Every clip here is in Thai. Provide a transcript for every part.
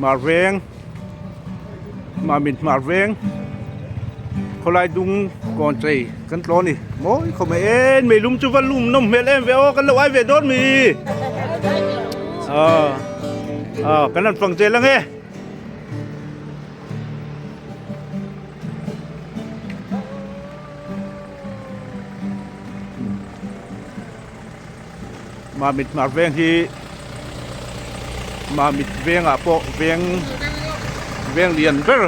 Hmarveng Mamit Hmarvengเขาไล่ดุงก่อนใจกันตอนนี้โม้เขาไม่ลุมจุวันลุมน้มเวลเวอกันแล้วไอ้เวดอนมีกันนั่นฟังเจแล้วไงMamit Hmarvengที่Mamitเวียงโปเวียงเรียนเพื่อ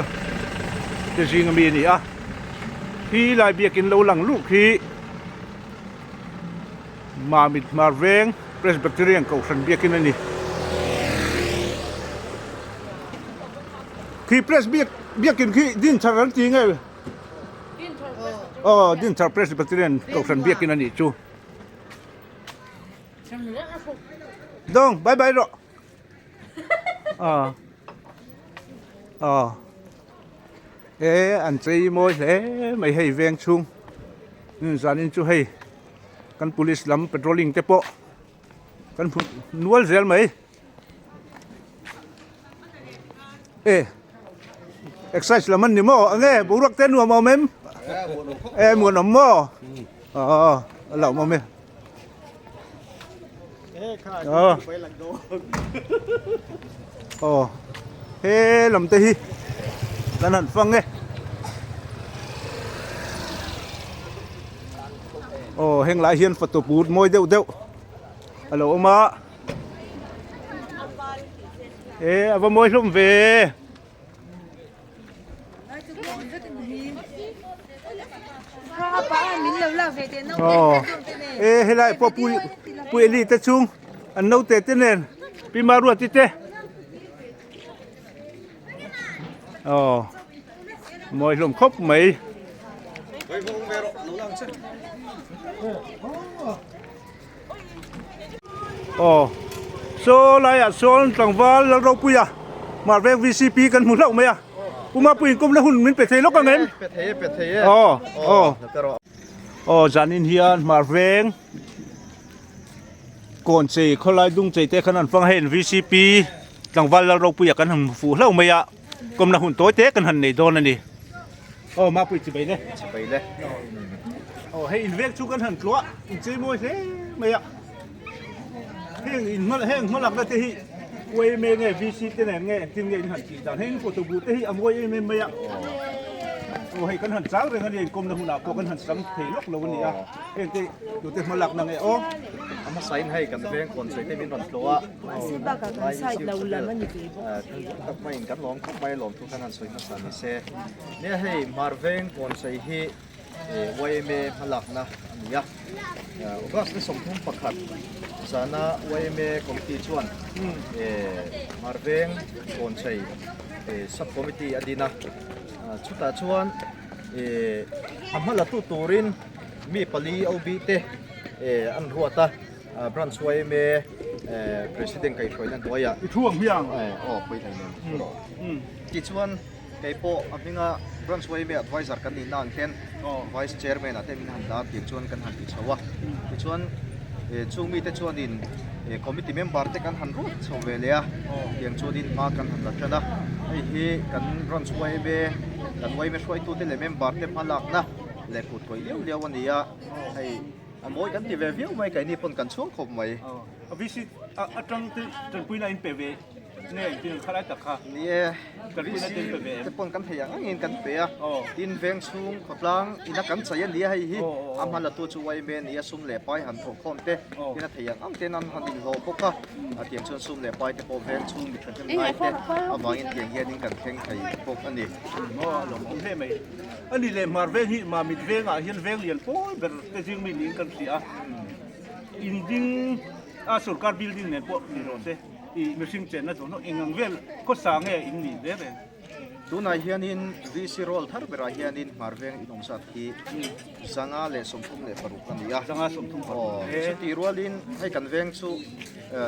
จะจริงมีนี่ที่ลายเบียกินเราหลังลูกที่Mamit Hmarveng Presbyterianเขาสันเบียกินนี่ที่เพรสเบียกินที่ดินชารันจริงไงดินชาเพรสบิเทเรียนเขาสันเบียกินนี่จูดงบายบายหรออันใจมวยเลยไม่ให้เวียงชุงนี่สารนินจูให้กัน police ลำ patrolling เตปะกันนวลเสียไหมexercise ละมันนี่มั้งอันนี้บุรุษเต้นหัวมอมเอ็มหมวนอมมั้งเหล่ามอมเอ็มลำเตhiแล้วนั่นฟังไงเฮงหลายเฮียนฝัดตัวปูดมวยเดียวฮัลโหลมาว่ามวยลุ่มเวเฮ้ยไรพวกปุยลีตะชุงอันนู้นเตะเต้นเองปีมารัวติเต้มวยลมครบไหมโซอะไรโซนต่างว่าเราปุยมาเวก VCP กันหมดแล้วไหมกูมาปุยกุมแล้วหุ่นมันเป็ดเทลกกันเงินเป็ดเทจานินเฮียนมาเวงก่อนเสียเขาไล่ดุงใจเตะขนาดฟังเห็น VCP ต่างว่าเราปุยกันหันฟูแล้วไหมกุมแล้วหุ่นโตเตะกันหันในโดนนั่นดิมาปุยจะไปเลยให้อินเวกชุกันหันกลัวอินซีมวยเฮ้ไม่เฮงอินมาหลับแล้วที่เว้ยเมย์ไง VCP เนี่ยไงทีมไงหันจีดันเฮงโฟโต้บูธที่อมวยเมย์ไม่ให้กันหันจ้างเรื่องนี้กรมนหุ่นพวกกันหันสังเทลกเราวันนี้เองที่อยู่ที่มาหลักนั่งไงเอามาใส่ให้กันเพียงคนใส่ได้เป็นวันตัวสิบ้ากันใส่เราละมันอยู่ที่กับไม่กันล้อมกับไม่ล้อมทุกขนาดสวยงามนี่เซ่เนี่ยให้มาเวงคนใส่ให้ไว้เมย์มาหลักนะนี่ก็จะส่งทุ่มประคัดสานะไว้เมย์ของที่ชวนมาเวงคนใส่ซับคอมมิตี้อดีนะชุดตาชวนทำให้ละตู้ตูรินมีปลีเอาบีเตอันรัวตาบรันช่วยเมย์president ไก่ช่วยนั่นตัวอย่างช่วงเพียงไปทางนั้นกิจวันไก่โปอันนี้ก็บรันช่วยเมย์ advisor กันนี่นั่นเช่น vice chairman อาจจะมีหันดาบกิจวันกันหันกิจวัตรกิจวันช่วงมีแต่ช่วงดินcommittee member แต่กันหันรู้ชาวเวลียยังช่วงดินมากันหันหลักนะไอ้ที่กันบรันช่วยเมย์กันไว้ไม่ช่วยตัวเด็กเมมเบอร์เต็มพลังนะเล็บพูดคุยเลี้ยววันนี้ไอ้มวยกันที่เวฟิวไม่ไกลนี่ปนกันช่วงคมไหมวิสิตจังปุยนายเปเวเนี่ยจริงข้าราชการนี่กันวิสิตจะปนกันเพียงเงินกันเปียอินเวงซุ่มขับล้างอินักกันใส่ยันเลี้ยให้ฮีอามันละตัวช่วยเมย์นี่ซุ่มเลี้ยไปหันถกคอมเตอินักเพียงอันเตนันหันดินโลพวกก็เทียงชวนซุ่มเลี้ยไปแต่พอเวงซุ่มมีกันไงเตเอาบางอินเทียงเย็นกันแข่งไข่พวกอันนี้หลงเท่ไหมอันนี้เลยมาเวงฮีมามิดเวงเฮียนเวงเรียนโอ้ยแบบแต่จริงไม่หนีกันเสียอินจริงสุดการบิลดิ้งเนี่ยพวกนี่เราเซ่ไม่สิ่งเจนนะตัวน้องเองเวลก็สร้างเองนี่เด้อตัวนายเฮียนินวิสิโรลทาร์เบราเฮียนินมาร์เวงอินองสัตที่สังอาเลสมทุมเลปรุกันนี่สังอาสมทุมสติรัวลินให้กันเวงสู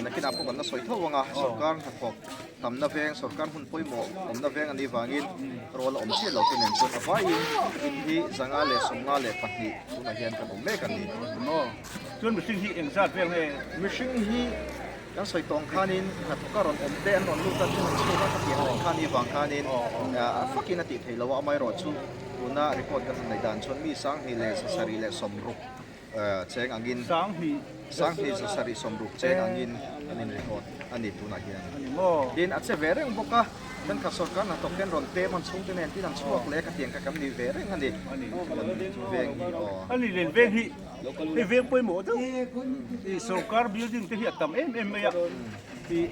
นักกินอาพวกกันน่าสวยเท่าวังสุกการหักอกทำนาเวงสุกการหุ่นปุยหมอกนาเวงอันนี้วางินรัวละอมเชี่ยเราเป็นหนึ่งส่วนฟ้าอินที่สังอาเลสมงาเลปัตติตัวนายเฮียนกันผมเมกันนี่ส่วนไม่สิ่งที่เองสัตว์เวงให้ไม่สิ่งที่ kan soi tong khanin khat ka ron om te an ron lu ta chen chu ka ti han khani wang khanin fakin ati theilawa amai ro chu tuna report kan nei dan chon mi sang hi le sa sari le somru cheng angin sang hi sa sari somru cheng angin anin report ani tuna hian din at se vereng boka kan ka sorkan na token ron te man chung ten tin ang chuak le ka tiang ka kam ni vereng ani veng hi ani len veng hi e veng poi mo to e sarkar building te hi atam em ya thì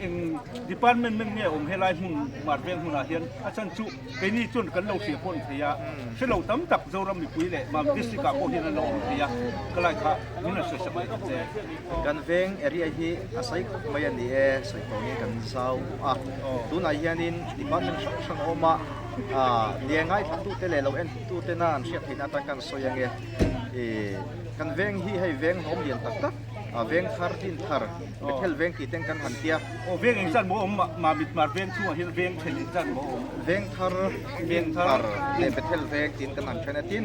department mình nghe ông helai hun Hmarveng hun hian achan chu cái ni chun kan lo sia pon thia se lo tam tak zoram ni pui le ma district ko hian lo thia kalai kha ni na se samai te kan veng area hi asai mai ani e sai ko ni kan sau tu na hianin department sang oma liangai thatu te le lo en tu te na an sia thina ta kan soyange kan veng hi hai veng hom lian tak tak veng thar tin thar betel veng ki ten kan hantia veng insan mo Mamit Hmarveng chu hian veng thel insan mo veng thar le betel veng tin kan han thena tin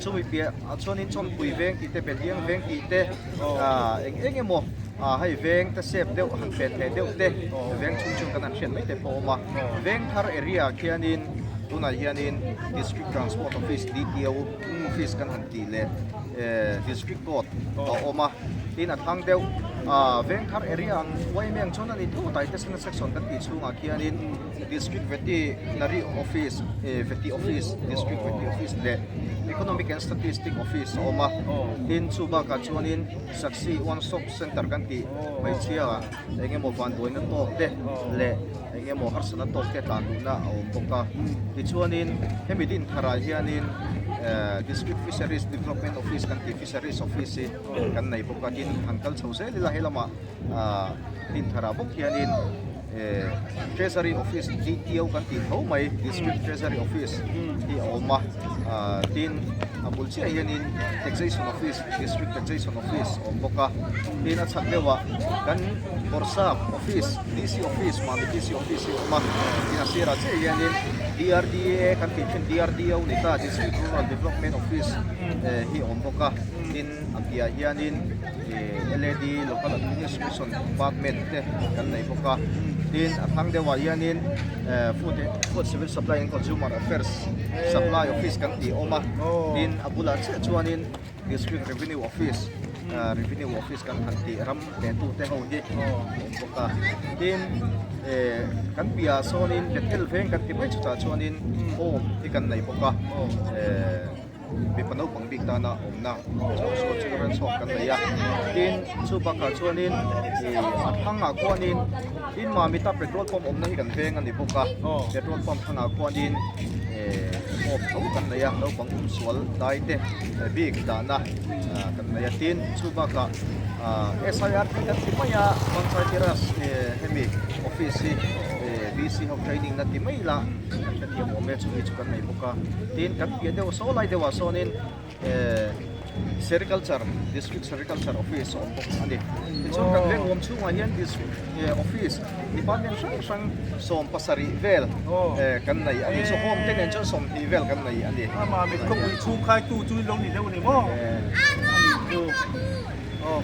chui pia chonin chom pui veng ki te beliang veng ki te eng emo hai veng ta sep deuh han pen he deuh te veng chung kan han chen mai te po ma veng thar area khianin tuna hianin district transport office DTO office kan han ti le district court oma tin athang deuh veng thar area ang wai meng chon ani thu tai te section kan ti chunga khianin district veterinary office veti office district veti office le economic and statistic office oma tin chuba ka chuanin saksi one stop center kan ti mai chia engemaw van doina to te le engemaw harsana to te tan na boka ti chuanin hemidin thara hianin district fisheries development office kan ti fisheries office kan nei boka tin hankal chhose lila helama tin thara bok hianin treasury office DTO kan ti ho mai district treasury office ti oma tin abulchi hianin taxation office district taxation office boka tin at saklewa kan borsap office DC office ma DC office oma tin asira che hianin DRDA kan ti DRDO ni ta district rural development office hi boka tin apia hianin LED local administration department te kan nei boka tin athang dewa hianin food civil supply and consumer affairs supply office kan ti oma tin abula che chuanin district revenue office kan hanti ram te tu te ho hi boka tin kan pia sonin betel veng kan ti mai chu cha chuanin ti kan nei boka bị phần ốc bằng big ta na om na số children sok kan ya tin chu baka chuanin thanga kwanin in Mamita petrol pump om na hi kan veng ani boka petrol pump thanga kwanin op thau kan ya lo bang sual dai te big ta na kan ya tin chu baka SIR kan ti maya consultants hemi office BC of training na ti mai la kan ti mo me chu kan nei boka tin kan pia deu so lai dewa sonin sericulture district sericulture office on bok ani so kan veng om chu wa hian district office department sang som pasari vel kan nei ani so home ten en som hi vel kan nei ani ma mit ko ui chu khai tu chu lo ni lo ni mo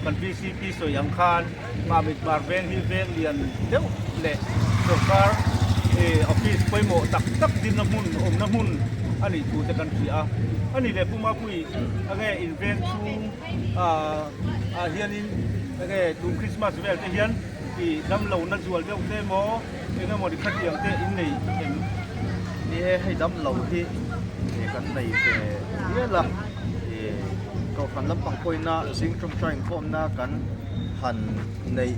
kan VCP so yang khan Mamit Hmarveng hi veng lian deu le sarkar office poi mo tak din na mun om na mun ani tu te kan pia ani le puma pui age invent chu hianin age tu Christmas vel te hian ki dam lo na zual deu te mo ena mo di khatiang te in nei ni hai dam lo hi kan nei te ye la ko kan lam pang poi na sing trong train form na kan han nei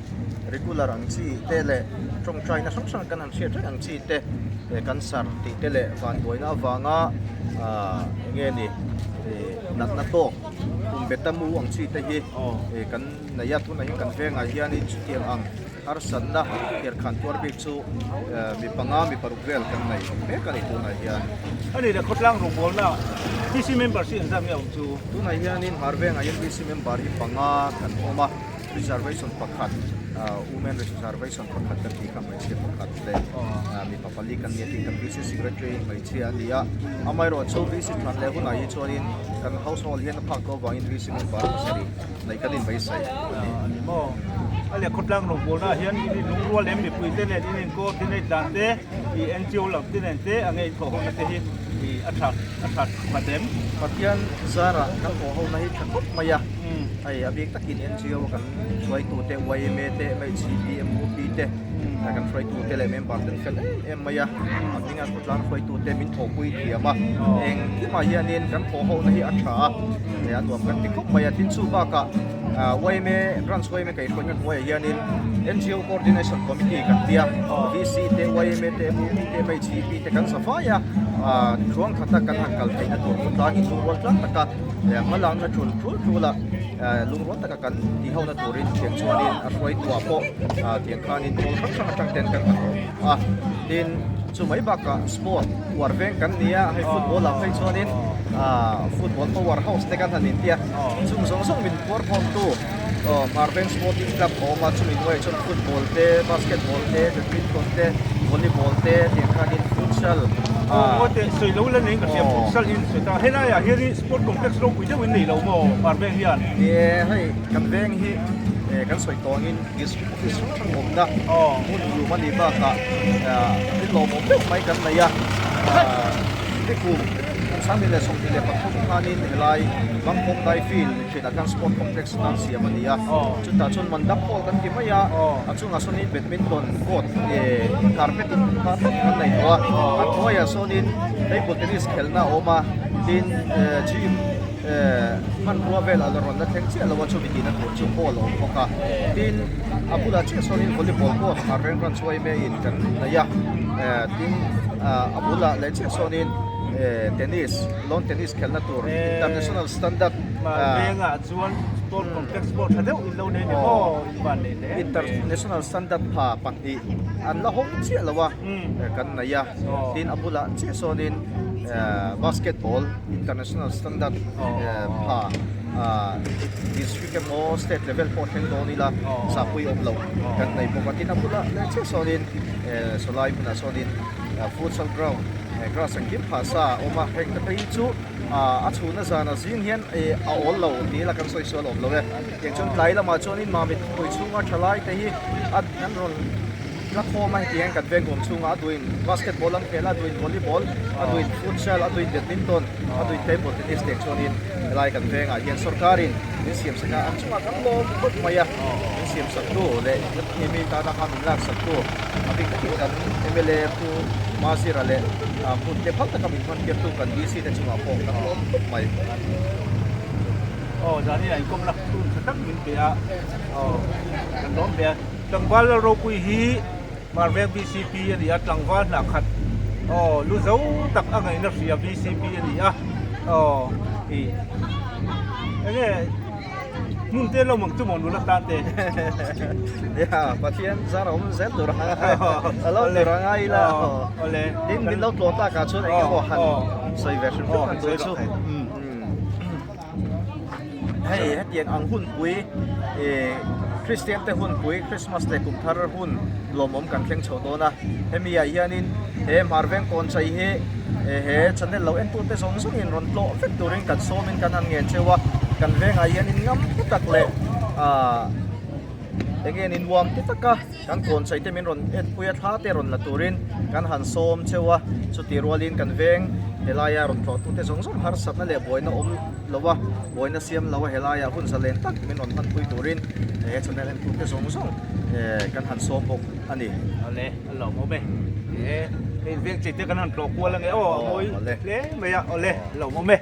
regular ang chi te le trong train na sang kan han share ang chi te kan sar ti te le van boina wanga nge ni nat na to betamu ang chi te hi kan na ya tu na hin kan venga hian in chu tiang ang ar san na her khan tor bi chu mi panga mi parukvel kan nai me kan tu na hian ani le khotlang ro bol na PC member si ang sam ya chu tu na hian in Hmarveng ayan PC member hi panga kan oma reservation pakhat women reservation pakhat kan ti kamai se pakhat le mi papalikan ni ti kan vice secretary mai chia lia amai ro chu vice than le huna hi chorin kan household hian phak ko wa in vice member sari nai kalin bai sai mo อะไรคนล่างหลงบัวน่ะเฮียนนี่ลุงรัวเล่มดิปุยเต้นนี่นี่ก็ที่นี่ดันเต้ที่ NGO หลับที่นี่เต้อันนี้ของนักเตะที่อัฐมาเต็ม ปัจจัยสาระกันขอเขาในขันกมายะไอ้อภิตะกิน NGO กันช่วยตัวเตะไว้เมเตะไม่ชีดีMOP เตะแต่กันช่วยตัวเตะเลยเมมบัตรกันมายะอันนี้งานคนล่างช่วยตัวเตะมินโถกุยเทียบเองที่มาเฮียนินกันขอเขาในอัฐเนี่ยรวมกันที่กมายะทิ้งสู้บ้ากะไว้เมรันช่วยเมไก่คนกันไว้เฮียนิน NGO Coordination Committee กันเดีย VC เตะไว้เมเตะ MOP เตะไม่ชีดีเตะกันสฟายะช่วงขัดกันหักกันให้ตัวคนล่างลุงรัวตั้งตะกันมาลังจะชนครูละลุงรัวตะกันที่เขาหน้าตัวรินเทียงชวนินช่วยตัวโปเทียงคานินตัวทั้งทั้งเต็นกันดินสมัยบักสปอร์ตวัดเวงกันเนี่ยให้ฟุตบอลหลังให้ชวนินฟุตบอลตัววัดเฮาส์เตกันทันนินเดียส่งมินควอร์พอมตัวHmarveng Sporting Club ของมาชุมินไว้ชนฟุตบอลเตะบาสเกตบอลเตะแบดมินตันเตะวอลเลย์บอลเตะเทียงคานินฟุตซอล我哋水佬咧，你個時候實現水，但係嗱呀，呢啲 sport complex 都會都會嚟路麼？白兵啲人，เนี่ยให้กันแวงที่กันสวยตัวนี้กิสทั้งหมดนะมุ่งอยู่มันดีมากอะที่เราบอกไม่กันเลยอะที่กลุ่มสร้างนี่แหละส่งที่แหละปัจจุบันนี้เวลาบางคนได้ฟิลเช่นการสปอร์ตคอมเพล็กซ์นั่งเสียมันดีอะจุดตาชนมันดับพอกันกี่ไม่อะช่วงอาส่วนนี้แบดมินตันโคตรคาร์เปตพาร์ทกันในตัวอันตัวอย่างส่วนนี้ได้บอลเทนนิสเขลน่าออกมาดินจิมมันรัวเวลาเรารอนนักแข่งเชียร์เราว่าชมดีนักบอลชุมพอลงพอกะดินอาบุดาเชียร์ส่วนนี้วอลเลย์บอลก็มาเร่งรันช่วยไม่อินกันนะยะดินอาบุดาเล่นเชียร์ส่วนนี้เทนนิสลอนเทนนิสเขลน่าตัว international standard มาเองอ่ะส่วน sport complex sport ถ้าเดี๋ยวเราเนี่ยก็บ้านเนี่ย international standard พาปักอีอันละหงเชียร์เราว่ากันนะยะดินอาบุดาเชียร์ส่วนนี้basketball international standard พาdistrict กับ state level พอถึงตรงนี้ละสับปุยอบเรากันในปกติอาบุดาเล่นเชียร์ส่วนนี้สไลด์มันส่วนนี้futsal groundกระสังกิมภาษาออกมาแข่งกันไปจูอาชูน่าจะน่าสิ่งเห็นเอาอลเราที่ละกันสวยๆลงเลยอย่างเช่นไหลละมาจนนี่มาเป็นคุยชูงอ่ะทลายแต่ที่อันนั้นนักโทมาที่ยังกันเวงผมชูงอ่ะดูอินบาสเกตบอลลังเกล่าดูอินวอลเลย์บอลดูอินฟุตซอลดูอินแบดมินตันดูอินเทเบิลเทนนิสเด็กชนินไหลกันเวงยังสุรการินนี่เสียมสักอันชูงอ่ะกันลมพุทธมายานี่เสียมสักตัวเลยนี่มีการทำมิลล์สักตัวอภิกันกันMLAผู้มาสิระเลยพูดเด็กพักตะกบินมันเก็บตัวกันดีสิแต่ช่วงพงนั้นล้มไม่ จานนี้ไอ้กรมหลักทุนสักมินเปียกันล้มเปียจังหวัดเราคุยฮีมาเรียก VCP อันนี้จังหวัดหนักขัดรู้สึกตักอะไรนักเสีย VCP อันนี้อันนี้มุ่งเต้นเราหมั่งจุ่มหนุนตาเต้ya pasien zara om zel durang alo durang ai la din lau tlota ka chun ai ko han soi version ko kan doi chu hey hetiang ang hun pui Christian te hun pui Christmas te kum thar hun lomom kan thleng chodona hemia hianin Hmarveng kon chei he channel lo en tu te song song in ron tlo fek turing kan somin kan han nge chewa kan venga hianin ngam tak le again in warm titaka kan kon sai te min ron et puya tha te ron la turin kan han som chewa chuti rolin kan veng helaya ron tho tu te song song har sap na le boina om lowa boina siam lawa helaya hun salen tak min ron han pui turin channel en tu te song song kan han som bok ani ale lo mo be viếng chỉ tiếc cái nan trộn qua là nghe ôi le mày ạ le lo mo me